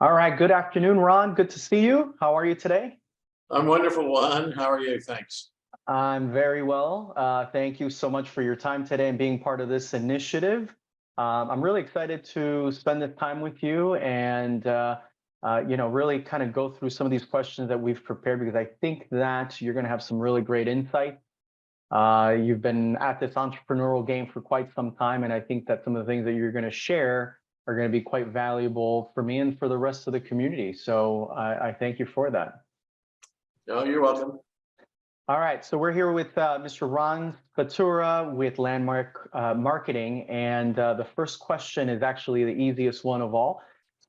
All right. Good afternoon, Ron. Good to see you. How are you today? I'm wonderful, Juan. How are you? Thanks. I'm very well. Thank you so much for your time today and being part of this initiative. I'm really excited to spend this time with you and really kind of go through some of these questions that we've prepared because I think that you're going to have some really great insight. You've been at this entrepreneurial game for quite some time, and I think that some of the things that you're going to share are going to be quite valuable for me and for the rest of the community. So I thank you for that. No, you're welcome. All right, so we're here with Mr. Ron Szpatura with Landmark Marketing, and the first question is actually the easiest one of all.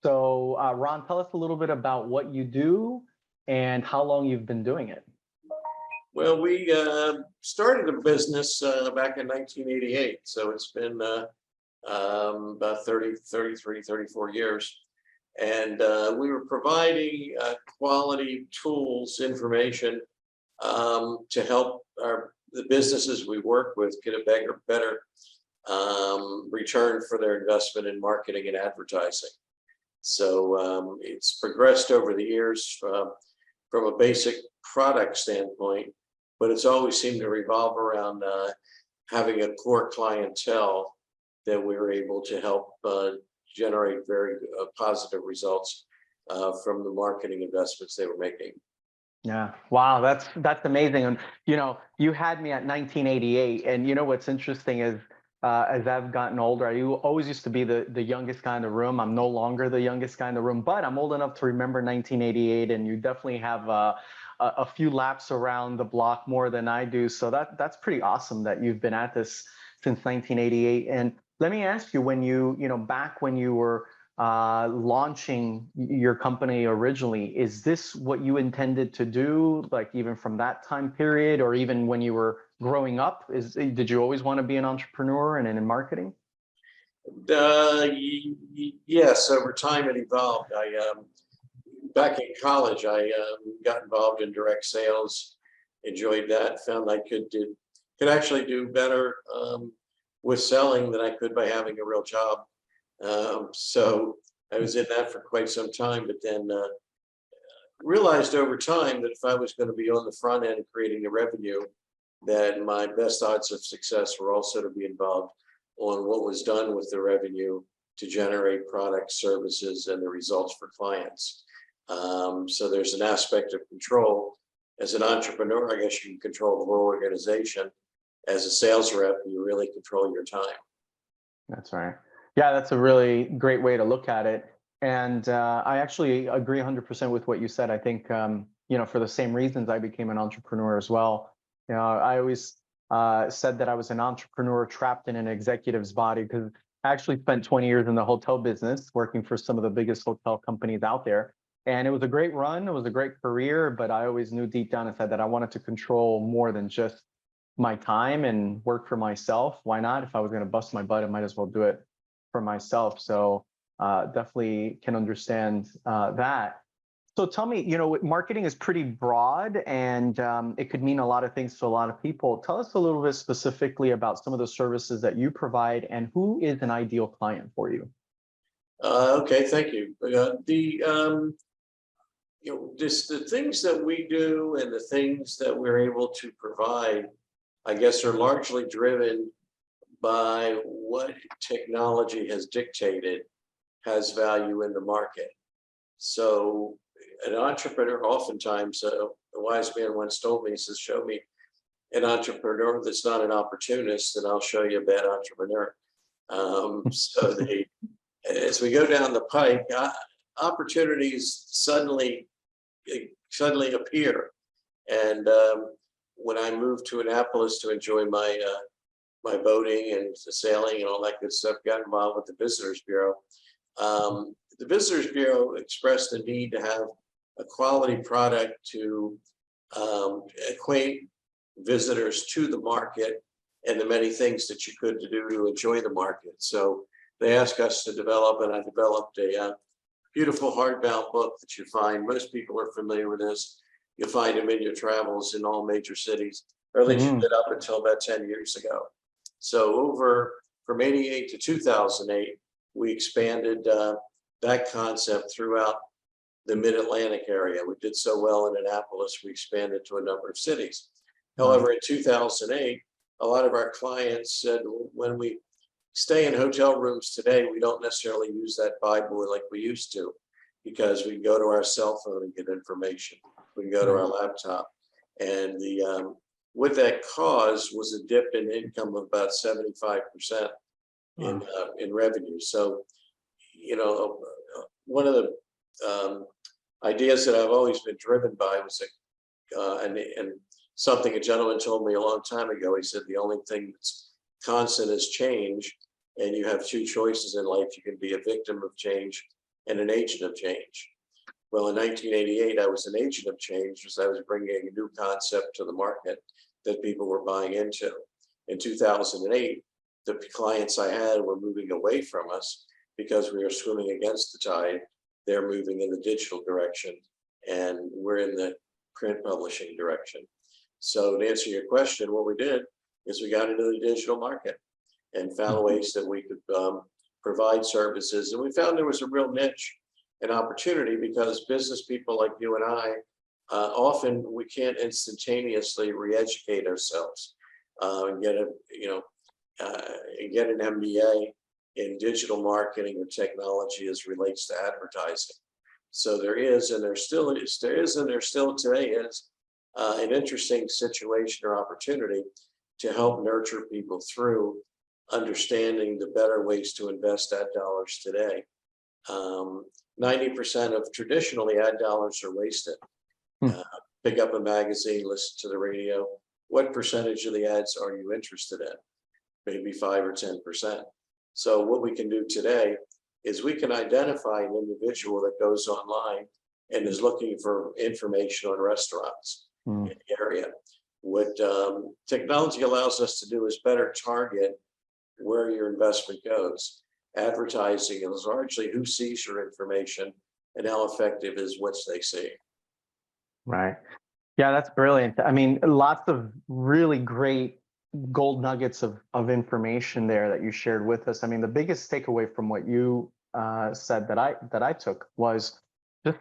So Ron, tell us a little bit about what you do and how long you've been doing it. Well, we started a business back in 1988, so it's been about 33, 34 years. And we were providing quality tools, information to help the businesses we work with get a better return for their investment in marketing and advertising. So it's progressed over the years from a basic product standpoint, but it's always seemed to revolve around having a core clientele that we were able to help generate very positive results from the marketing investments they were making. Yeah, wow, that's amazing. And you had me at 1988, and what's interesting is as I've gotten older, I always used to be the youngest guy in the room. I'm no longer the youngest guy in the room, but I'm old enough to remember 1988, and you definitely have a few laps around the block more than I do. So that's pretty awesome that you've been at this since 1988. And let me ask you, back when you were launching your company originally, is this what you intended to do, like even from that time period, or even when you were growing up? Did you always want to be an entrepreneur and in marketing? Yes, over time it evolved. Back in college, I got involved in direct sales, enjoyed that, found I could actually do better with selling than I could by having a real job. So I was in that for quite some time, but then realized over time that if I was going to be on the front end creating the revenue, that my best odds of success were also to be involved on what was done with the revenue to generate products, services, and the results for clients. So there's an aspect of control. As an entrepreneur, I guess you can control the whole organization. As a sales rep, you really control your time. That's right. Yeah, that's a really great way to look at it. And I actually agree 100% with what you said. I think, for the same reasons I became an entrepreneur as well. I always said that I was an entrepreneur trapped in an executive's body because I actually spent 20 years in the hotel business working for some of the biggest hotel companies out there. And it was a great run. It was a great career, but I always knew deep down inside that I wanted to control more than just my time and work for myself. Why not? If I was going to bust my butt, I might as well do it for myself. So definitely can understand that. So tell me, marketing is pretty broad and it could mean a lot of things to a lot of people. Tell us a little bit specifically about some of the services that you provide and who is an ideal client for you. Okay, thank you. Just the things that we do and the things that we're able to provide, I guess, are largely driven by what technology has dictated has value in the market. So an entrepreneur, oftentimes, a wise man once told me, he says, show me an entrepreneur that's not an opportunist, and I'll show you a bad entrepreneur. As we go down the pike, opportunities suddenly appear. And when I moved to Annapolis to enjoy my boating and sailing and all that good stuff, got involved with the Visitors Bureau. The Visitors Bureau expressed the need to have a quality product to acquaint visitors to the market and the many things that you could do to enjoy the market. So they asked us to develop, and I developed a beautiful hardbound book that you find. Most people are familiar with this. You'll find them in your travels in all major cities, or at least you did up until about 10 years ago. So from 88 to 2008, we expanded that concept throughout the mid-Atlantic area. We did so well in Annapolis, we expanded to a number of cities. However, in 2008, a lot of our clients said, when we stay in hotel rooms today, we don't necessarily use that Bible like we used to, because we can go to our cell phone and get information. We can go to our laptop. And what that caused was a dip in income of about 75% in revenue. So, you know, one of the ideas that I've always been driven by was and something a gentleman told me a long time ago. He said the only thing that's constant is change, and you have two choices in life. You can be a victim of change and an agent of change. Well, in 1988, I was an agent of change because I was bringing a new concept to the market that people were buying into. In 2008, the clients I had were moving away from us because we were swimming against the tide. They're moving in the digital direction, and we're in the print publishing direction. So to answer your question, what we did is we got into the digital market and found ways that we could provide services. And we found there was a real niche and opportunity, because business people like you and I, often we can't instantaneously re-educate ourselves and get get an MBA in digital marketing or technology as relates to advertising. So there is, and there still is, and there still today is an interesting situation or opportunity to help nurture people through understanding the better ways to invest ad dollars today. 90% of traditionally ad dollars are wasted. Pick up a magazine, listen to the radio. What percentage of the ads are you interested in? Maybe 5 or 10%. So what we can do today is we can identify an individual that goes online and is looking for information on restaurants in the area. What technology allows us to do is better target where your investment goes. Advertising is largely who sees your information and how effective is what they see. Right. Yeah, that's brilliant. I mean, lots of really great gold nuggets of information there that you shared with us. I mean, the biggest takeaway from what you said that I took was just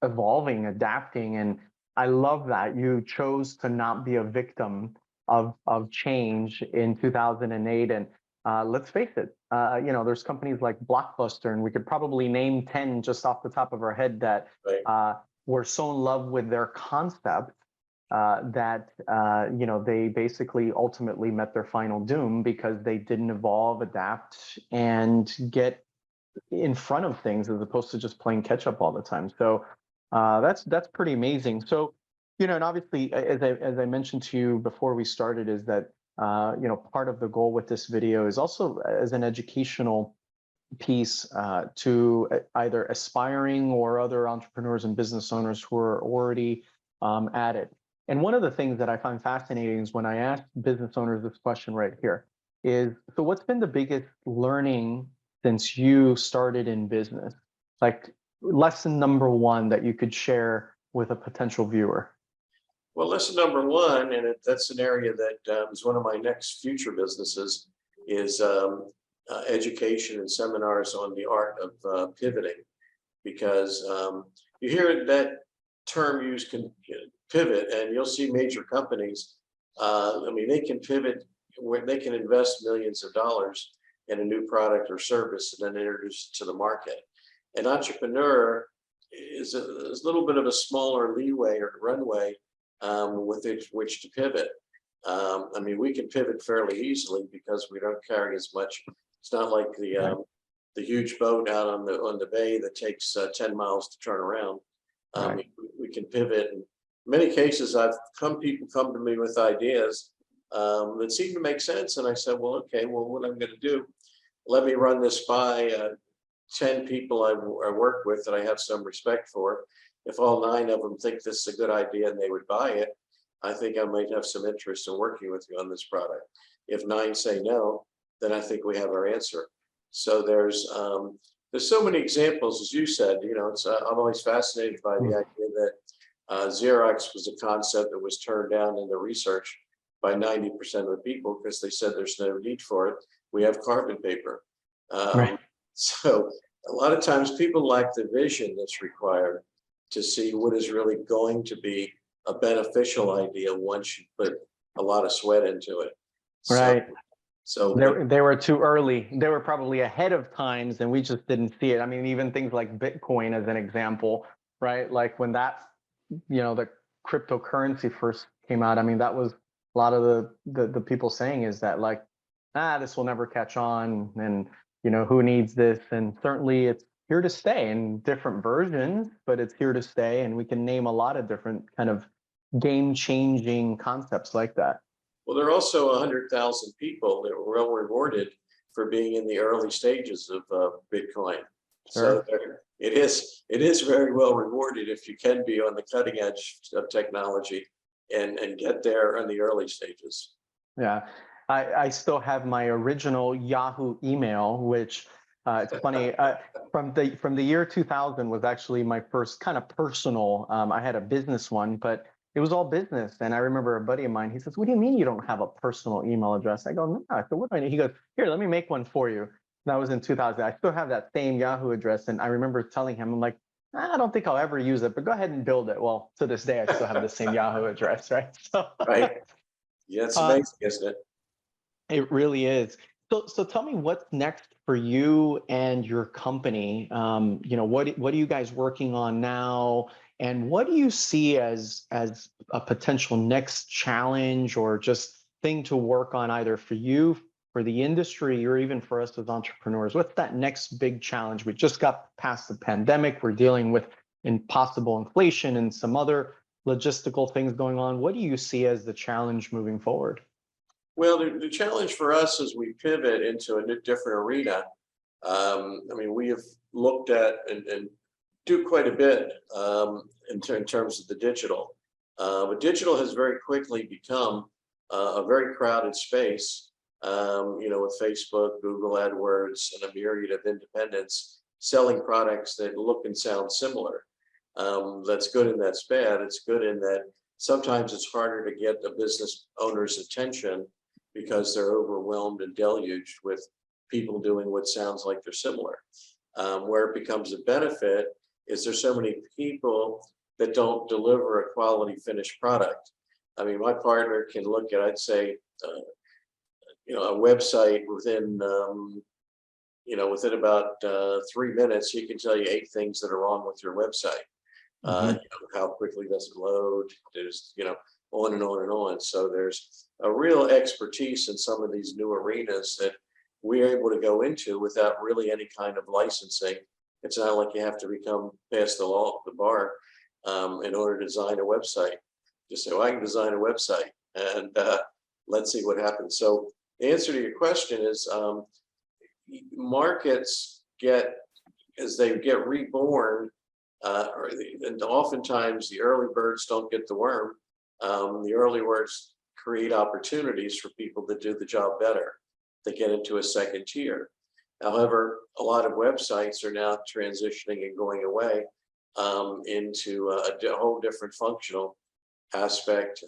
evolving, adapting, and I love that you chose to not be a victim of change in 2008. And let's face it, you know, there's companies like Blockbuster, and we could probably name 10 just off the top of our head that were so in love with their concept that you know, they basically ultimately met their final doom because they didn't evolve, adapt, and get in front of things as opposed to just playing catch up all the time. So that's pretty amazing. So, you know, and obviously, as I mentioned to you before we started, is that you know, part of the goal with this video is also as an educational piece to either aspiring or other entrepreneurs and business owners who are already at it. And one of the things that I find fascinating is when I ask business owners this question right here is, so what's been the biggest learning since you started in business? Like lesson number one that you could share with a potential viewer. Well, lesson number one, and that's an area that is one of my next future businesses, is education and seminars on the art of pivoting. Because you hear that term used, can pivot, and you'll see major companies, I mean, they can pivot where they can invest millions of dollars in a new product or service and then introduce it to the market. An entrepreneur is a little bit of a smaller leeway or runway with which to pivot. I mean, we can pivot fairly easily because we don't carry as much. It's not like the huge boat out on the bay that takes 10 miles to turn around. We can pivot. In many cases, people come to me with ideas that seem to make sense, and I said, well, okay, well, what I'm going to do, let me run this by 10 people I work with that I have some respect for. If all 9 of them think this is a good idea and they would buy it, I think I might have some interest in working with you on this product. If 9 say no, then I think we have our answer. So there's so many examples, as you said. You know, I'm always fascinated by the idea that Xerox was a concept that was turned down in the research by 90% of the people because they said there's no need for it. We have carbon paper. So a lot of times people lack the vision that's required to see what is really going to be a beneficial idea once you put a lot of sweat into it. Right. But They were too early. They were probably ahead of times and we just didn't see it. I mean, even things like Bitcoin as an example, right? Like when that, the cryptocurrency first came out, I mean, that was a lot of the people saying is that like, this will never catch on and, who needs this? And certainly it's here to stay in different versions, but it's here to stay. And we can name a lot of different kind of game changing concepts like that. well, there are also 100,000 people that were well rewarded for being in the early stages of Bitcoin. Sure. So it is very well rewarded if you can be on the cutting edge of technology and get there in the early stages. Yeah, I still have my original Yahoo email, which it's funny, from the year 2000 was actually my first kind of personal. I had a business one, but it was all business. And I remember a buddy of mine, he says, "What do you mean you don't have a personal email address?" I go, "No." I said, "What do I need?" He goes, "Here, let me make one for you." That was in 2000. I still have that same Yahoo address. And I remember telling him, I'm like, I don't think I'll ever use it, but go ahead and build it. Well, to this day, I still have the same Yahoo address, right? So, Right? Yeah, it's uh, amazing, isn't it? it really is. So tell me what's next for you and your company. What are you guys working on now? And what do you see as a potential next challenge or just thing to work on either for you, for the industry, or even for us as entrepreneurs? What's that next big challenge? We just got past the pandemic. We're dealing with impossible inflation and some other logistical things going on. What do you see as the challenge moving forward? Well, the challenge for us as we pivot into a different arena, I mean, we have looked at and do quite a bit in terms of the digital. But digital has very quickly become a very crowded space, with Facebook, Google AdWords, and a myriad of independents selling products that look and sound similar. That's good and that's bad. It's good in that sometimes it's harder to get a business owner's attention because they're overwhelmed and deluged with people doing what sounds like they're similar. Where it becomes a benefit is there's so many people that don't deliver a quality finished product. I mean, my partner can look at, I'd say, a website within, within about 3 minutes, he can tell you 8 things that are wrong with your website. How quickly does it load? There's, on and on and on. So there's a real expertise in some of these new arenas that we're able to go into without really any kind of licensing. It's not like you have to become past the bar in order to design a website. Just say, well, I can design a website and let's see what happens. So the answer to your question is markets as they get reborn, and oftentimes the early birds don't get the worm. The early birds create opportunities for people that do the job better, that get into a second tier. However, a lot of websites are now transitioning and going away into a whole different functional aspect,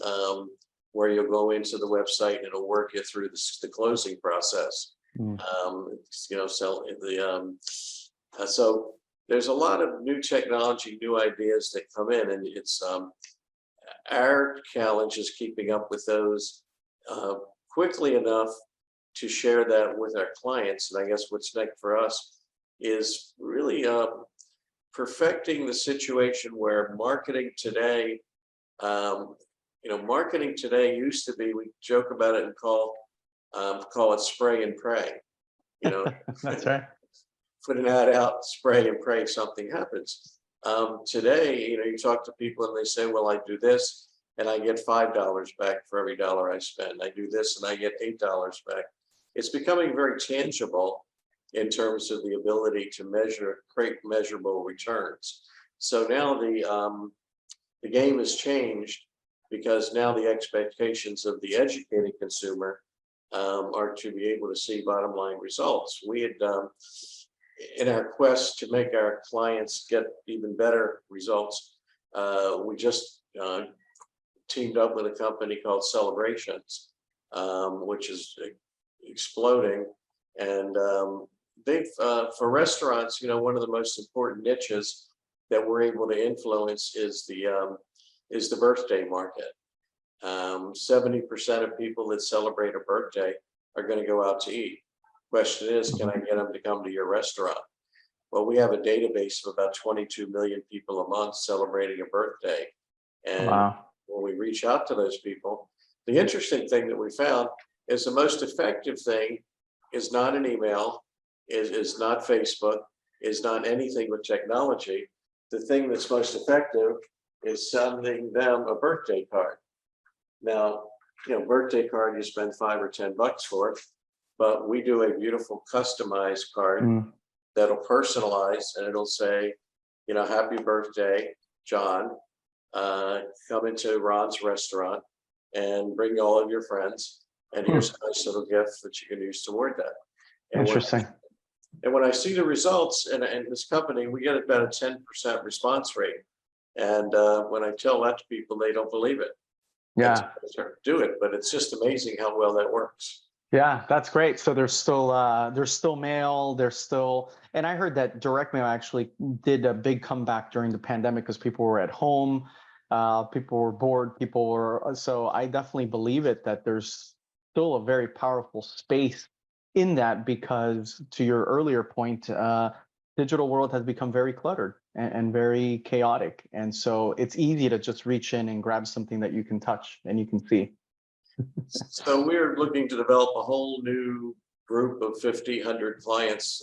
where you'll go into the website and it'll work you through the closing process. So there's a lot of new technology, new ideas that come in, and it's our challenge is keeping up with those quickly enough to share that with our clients. And I guess what's next for us is really perfecting the situation where marketing today, marketing today used to be, we joke about it and call it spray and pray. That's right. Put an ad out, spray and pray something happens. Today, you talk to people and they say, well, I do this and I get $5 back for every dollar I spend. I do this and I get $8 back. It's becoming very tangible in terms of the ability to create measurable returns. So now the game has changed, because now the expectations of the educated consumer are to be able to see bottom line results. We had, in our quest to make our clients get even better results, we just teamed up with a company called Celebrations, which is exploding. And they've for restaurants, one of the most important niches that we're able to influence is the birthday market. 70% of people that celebrate a birthday are going to go out to eat. Question is, can I get them to come to your restaurant? Well, we have a database of about 22 million people a month celebrating a birthday. And Wow. when we reach out to those people, the interesting thing that we found is the most effective thing is not an email, is not Facebook, is not anything with technology. The thing that's most effective is sending them a birthday card. Now, birthday card, you spend $5 or $10 for it, but we do a beautiful customized card that'll personalize, and it'll say, happy birthday, John. Come into Ron's restaurant and bring all of your friends. And here's a nice little gift that you can use toward that. And Interesting. when I see the results in this company, we get about a 10% response rate. And when I tell that to people, they don't believe it. Yeah. Do it, but it's just amazing how well that works. Yeah, that's great. So there's still mail, there's still, and I heard that direct mail actually did a big comeback during the pandemic because people were at home, people were bored, so I definitely believe it that there's still a very powerful space in that, because to your earlier point, digital world has become very cluttered and very chaotic. And so it's easy to just reach in and grab something that you can touch and you can see. So we're looking to develop a whole new group of 50, 100 clients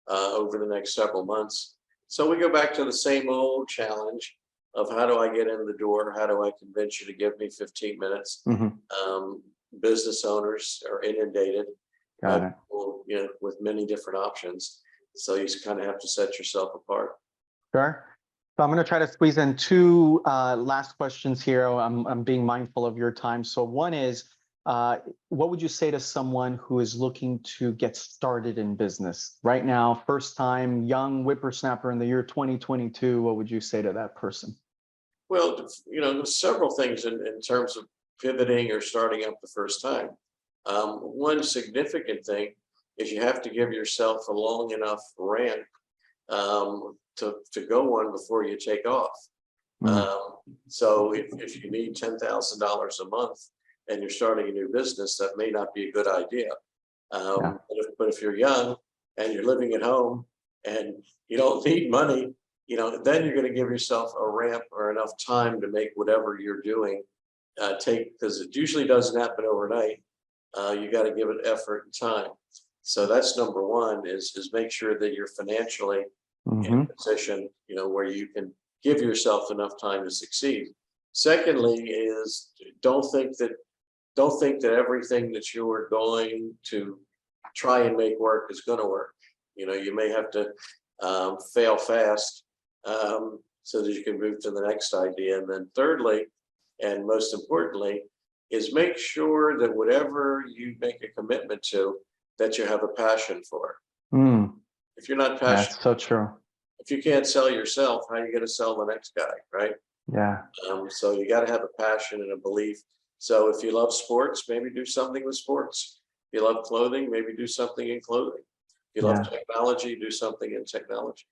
over the next several months. So we go back to the same old challenge of how do I get in the door? How do I convince you to give me 15 minutes? Business owners are inundated with many different options. So you kind of have to set yourself apart. Sure. So I'm going to try to squeeze in two last questions here. I'm being mindful of your time. So one is, what would you say to someone who is looking to get started in business right now, first time, young whippersnapper in the year 2022? What would you say to that person? Well, there's several things in terms of pivoting or starting up the first time. One significant thing is you have to give yourself a long enough ramp to go on before you take off. So if you need $10,000 a month and you're starting a new business, that may not be a good idea. But if you're young and you're living at home and you don't need money, then you're going to give yourself a ramp or enough time to make whatever you're doing because it usually doesn't happen overnight. You got to give it effort and time. So that's number one, is make sure that you're financially in a position, where you can give yourself enough time to succeed. Secondly, is don't think that everything that you are going to try and make work is going to work. You may have to fail fast so that you can move to the next idea. And then thirdly, and most importantly, is make sure that whatever you make a commitment to, that you have a passion for. If you're not passionate, that's so true. If you can't sell yourself, how are you going to sell the next guy, right? Yeah. So you got to have a passion and a belief. So if you love sports, maybe do something with sports. If you love clothing, maybe do something in clothing. If you love technology, do something in technology.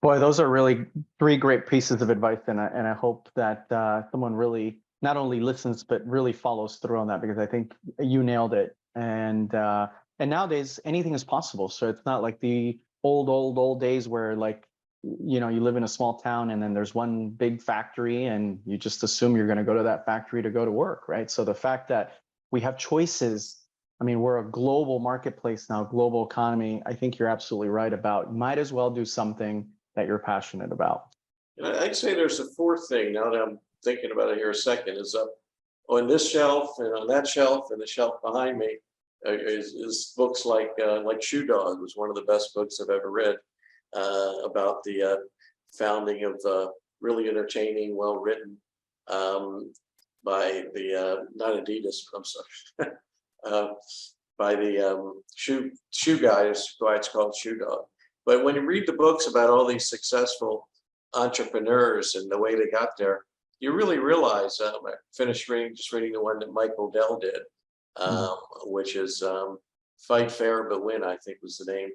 Boy, those are really three great pieces of advice, and I hope that someone really not only listens but really follows through on that, because I think you nailed it. And nowadays anything is possible. So it's not like the old days where, like, you live in a small town and then there's one big factory and you just assume you're going to go to that factory to go to work, right? So the fact that we have choices, I mean, we're a global marketplace now, global economy. I think you're absolutely right about, might as well do something that you're passionate about. And I'd say there's a fourth thing now that I'm thinking about it here a second, is up on this shelf and on that shelf and the shelf behind me is books like Shoe Dog was one of the best books I've ever read about the founding of really entertaining, well-written by the not Adidas, I'm sorry, by the shoe guys, why it's called Shoe Dog. But when you read the books about all these successful entrepreneurs and the way they got there, you really realize. I finished reading the one that Michael Dell did, which is Fight Fair but Win, I think was the name.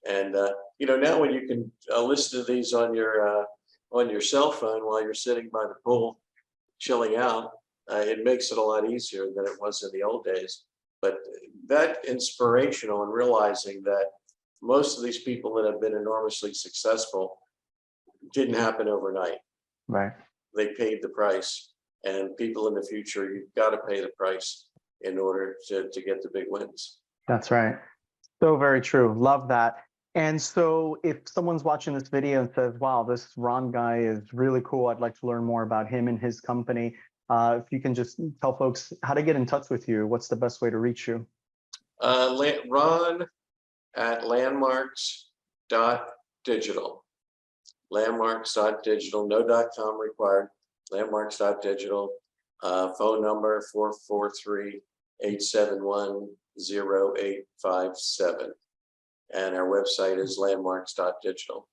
And now when you can listen to these on your cell phone while you're sitting by the pool, chilling out, it makes it a lot easier than it was in the old days. But that inspirational and realizing that most of these people that have been enormously successful didn't happen overnight. Right. They paid the price, and people in the future, you've got to pay the price in order to get the big wins. That's right. So very true. Love that. And so if someone's watching this video and says, wow, this Ron guy is really cool, I'd like to learn more about him and his company. If you can just tell folks how to get in touch with you, what's the best way to reach you? Ron at landmarks.digital. Landmarks.digital, no .com required. Landmarks.digital. Phone number 443-871-0857. And our website is landmarks.digital.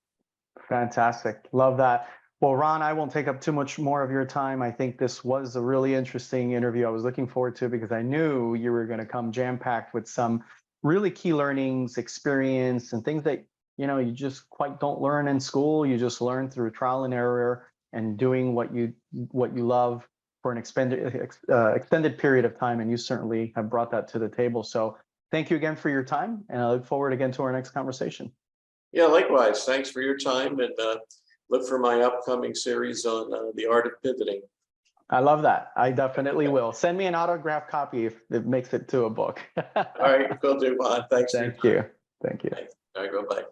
Fantastic. Love that. Well, Ron, I won't take up too much more of your time. I think this was a really interesting interview. I was looking forward to it because I knew you were going to come jam-packed with some really key learnings, experience, and things that you just quite don't learn in school. You just learn through trial and error and doing what you love for an extended period of time. And you certainly have brought that to the table. So thank you again for your time, and I look forward again to our next conversation. Yeah, likewise. Thanks for your time, and look for my upcoming series on the art of pivoting. I love that. I definitely will. Send me an autographed copy if it makes it to a book. All right, will do, Juan. Thanks. Thank you. Thank you. All right, go bye.